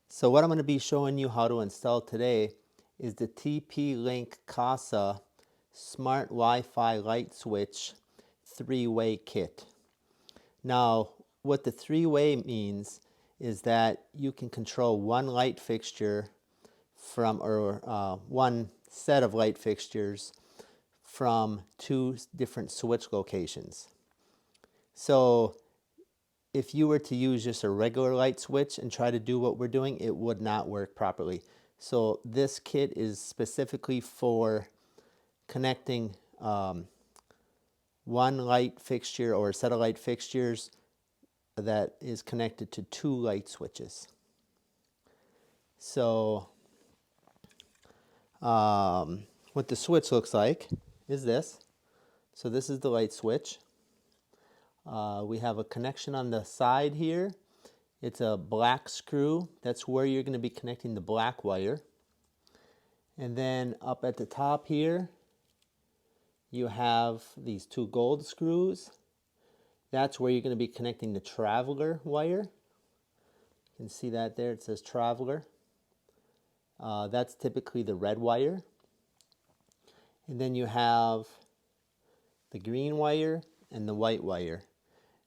So what I'm going to be showing you how to install today is the TP-Link Kasa Smart Wi-Fi Light Switch 3-way kit. Now, what the 3-way means is that you can control one light fixture from, or one set of light fixtures from two different switch locations. So if you were to use just a regular light switch and try to do what we're doing, it would not work properly. So this kit is specifically for connecting one light fixture or a set of light fixtures that is connected to two light switches. So what the switch looks like is this. So this is the light switch. We have a connection on the side here. It's a black screw. That's where you're going to be connecting the black wire. And then up at the top here, you have these two gold screws. That's where you're going to be connecting the traveler wire. You can see that there. It says traveler. That's typically the red wire. And then you have the green wire and the white wire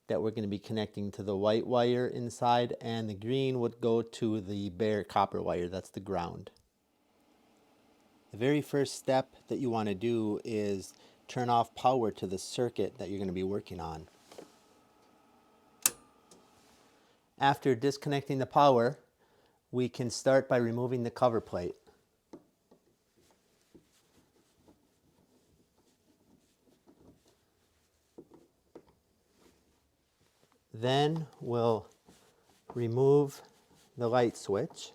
that we're going to be connecting to the white wire inside, and the green would go to the bare copper wire. That's the ground. The very first step that you want to do is turn off power to the circuit that you're going to be working on. After disconnecting the power, we can start by removing the cover plate. Then we'll remove the light switch.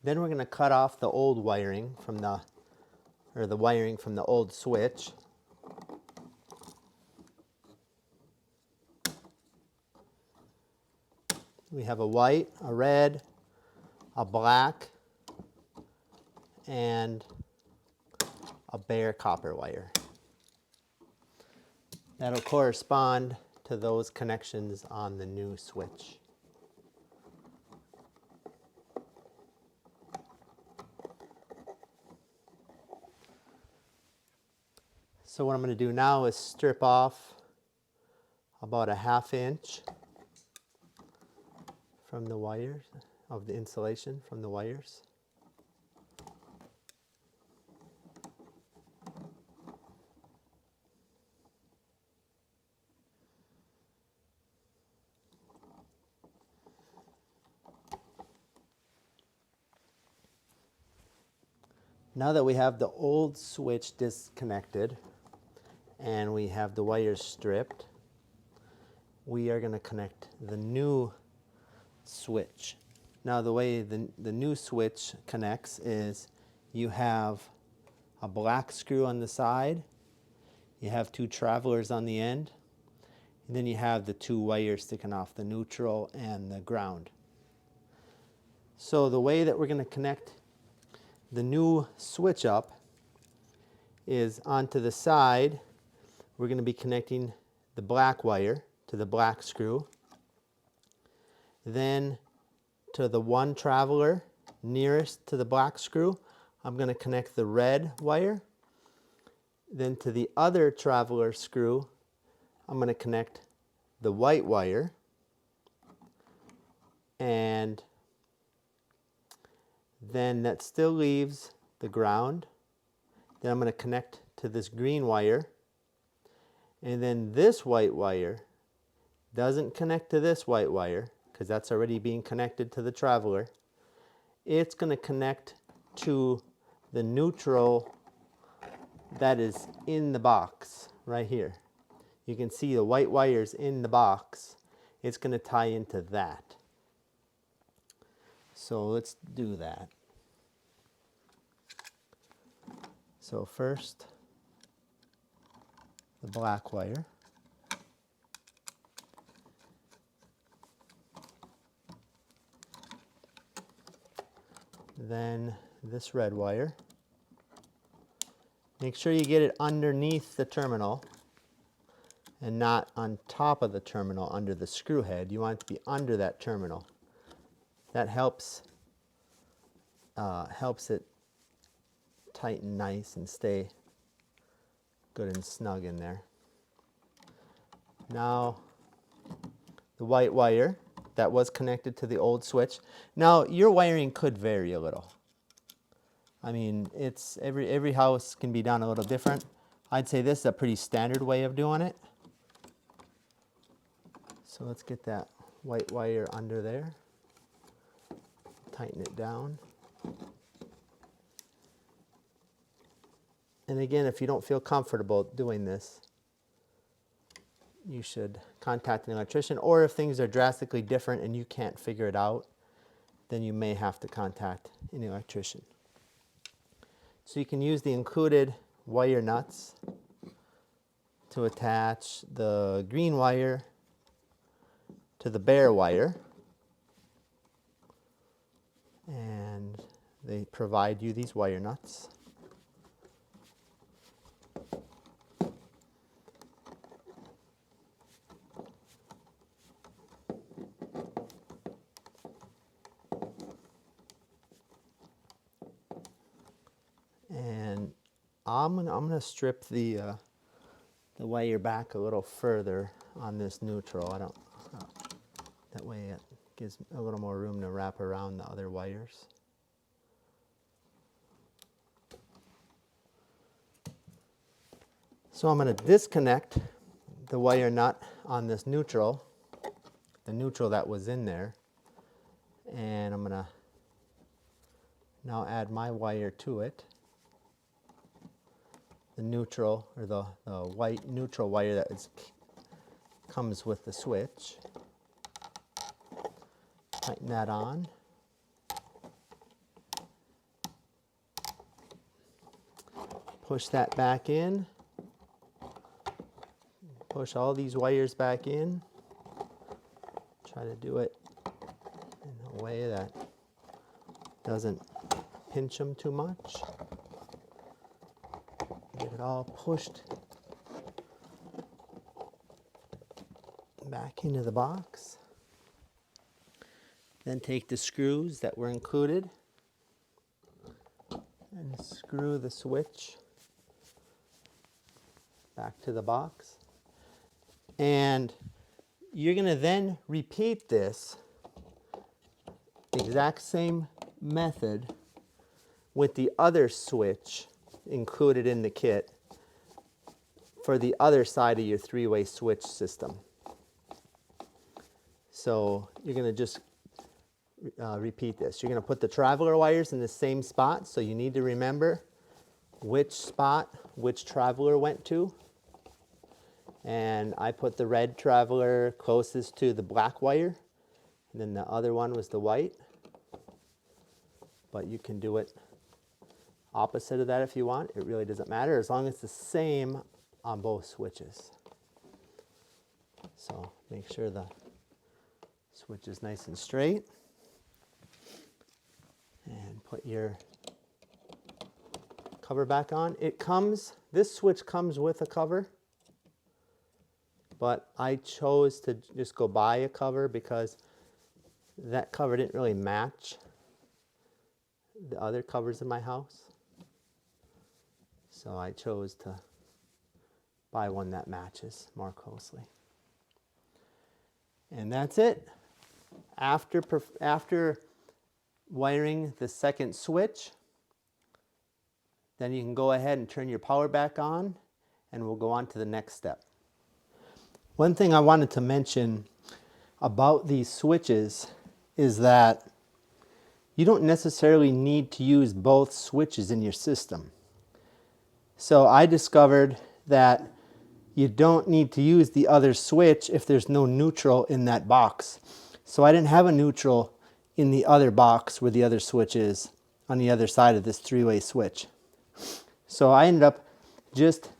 Then we're going to cut off the old wiring from the wiring from the old switch. We have a white, a red, a black, and a bare copper wire. That'll correspond to those connections on the new switch. So what I'm going to do now is strip off about a ½ inch from the wires of the insulation from the wires. Now that we have the old switch disconnected and we have the wires stripped, we are going to connect the new switch. Now the way the new switch connects is you have a black screw on the side, you have two travelers on the end, and then you have the two wires sticking off, the neutral and the ground. So the way that we're going to connect the new switch up is onto the side. We're going to be connecting the black wire to the black screw. Then to the one traveler nearest to the black screw, I'm going to connect the red wire. Then to the other traveler screw, I'm going to connect the white wire. And then that still leaves the ground. Then I'm going to connect to this green wire. And then this white wire doesn't connect to this white wire because that's already being connected to the traveler. It's going to connect to the neutral that is in the box right here. You can see the white wires in the box. It's going to tie into that. So let's do that. So first, the black wire. Then this red wire. Make sure you get it underneath the terminal and not on top of the terminal under the screw head. You want it to be under that terminal. That helps it tighten nice and stay good and snug in there. Now the white wire that was connected to the old switch. Now your wiring could vary a little. I mean, it's every house can be done a little different. I'd say this is a pretty standard way of doing it. So let's get that white wire under there. Tighten it down. And again, if you don't feel comfortable doing this, you should contact an electrician, or if things are drastically different and you can't figure it out, then you may have to contact an electrician. So you can use the included wire nuts to attach the green wire to the bare wire, and they provide you these wire nuts. And I'm gonna strip the wire back a little further on this neutral. That way it gives a little more room to wrap around the other wires. So I'm going to disconnect the wire nut on this neutral, the neutral that was in there, and I'm going to now add my wire to it. The neutral, or the white neutral wire that comes with the switch. Tighten that on. Push that back in. Push all these wires back in. Try to do it in a way that doesn't pinch them too much. Get it all pushed back into the box. Then take the screws that were included and screw the switch back to the box. And you're going to then repeat this exact same method with the other switch included in the kit for the other side of your three-way switch system. So you're going to just repeat this. You're going to put the traveler wires in the same spot, so you need to remember which spot which traveler went to. And I put the red traveler closest to the black wire, and then the other one was the white. But you can do it opposite of that if you want. It really doesn't matter as long as it's the same on both switches. So make sure the switch is nice and straight. And put your cover back on. This switch comes with a cover, but I chose to just go buy a cover because that cover didn't really match the other covers in my house. So I chose to buy one that matches more closely. And that's it. After wiring the second switch, then you can go ahead and turn your power back on, and we'll go on to the next step. One thing I wanted to mention about these switches is that you don't necessarily need to use both switches in your system. So I discovered that you don't need to use the other switch if there's no neutral in that box. So I didn't have a neutral in the other box where the other switch is on the other side of this three-way switch. So I ended up just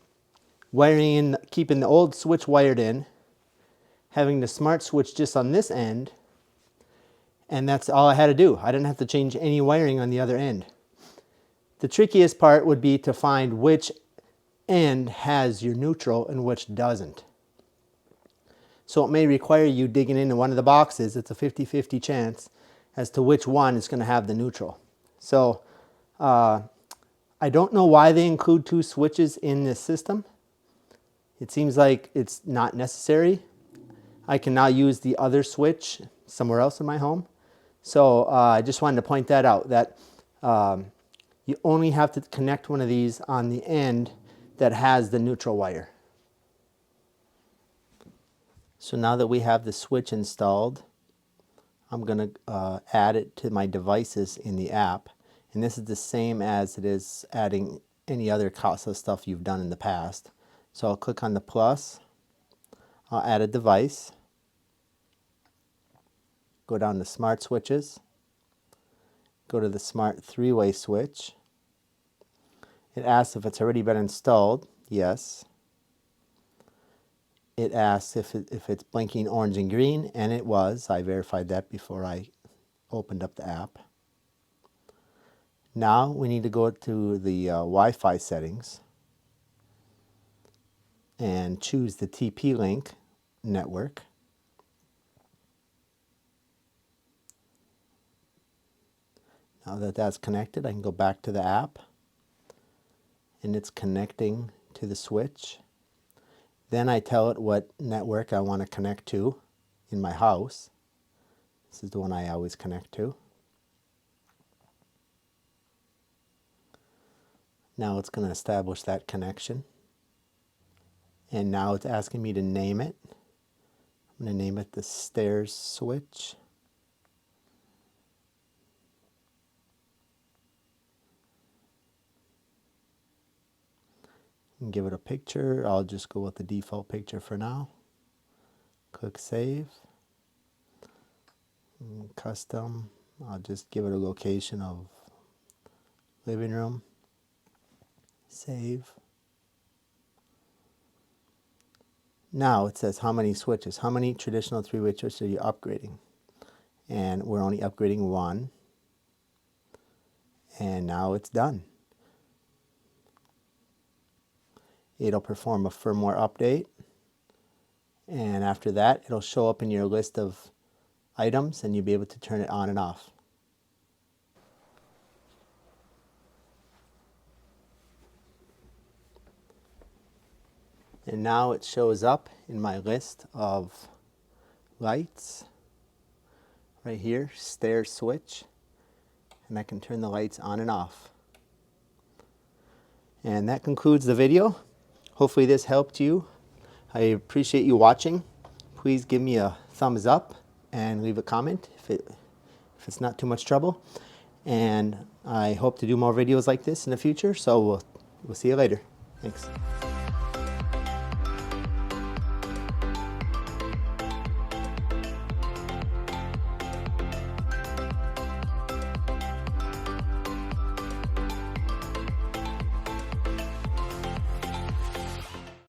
wiring in, keeping the old switch wired in, having the smart switch just on this end, and that's all I had to do. I didn't have to change any wiring on the other end. The trickiest part would be to find which end has your neutral and which doesn't. So it may require you digging into one of the boxes. It's a 50-50 chance as to which one is going to have the neutral. So I don't know why they include 2 switches in this system. It seems like it's not necessary. I can now use the other switch somewhere else in my home. So I just wanted to point that out, that you only have to connect one of these on the end that has the neutral wire. So now that we have the switch installed, I'm going to add it to my devices in the app. And this is the same as it is adding any other Kasa stuff you've done in the past. So I'll click on the plus, I'll add a device, go down to smart switches, go to the smart 3-way switch. It asks if it's already been installed. Yes. It asks if it's blinking orange and green, and it was. I verified that before I opened up the app. Now we need to go to the Wi-Fi settings and choose the TP-Link network. Now that that's connected, I can go back to the app, and it's connecting to the switch. Then I tell it what network I want to connect to in my house. This is the one I always connect to. Now it's going to establish that connection. And now it's asking me to name it. I'm going to name it the stairs switch. And give it a picture. I'll just go with the default picture for now. Click Save. Custom. I'll just give it a location of living room. Save. Now it says how many switches, how many traditional 3-way switches are you upgrading? And we're only upgrading 1. And now it's done. It'll perform a firmware update, and after that it'll show up in your list of items and you'll be able to turn it on and off. And now it shows up in my list of lights right here, stair switch, and I can turn the lights on and off. And that concludes the video. Hopefully this helped you. I appreciate you watching. Please give me a thumbs up and leave a comment if it's not too much trouble. And I hope to do more videos like this in the future, so we'll see you later. Thanks.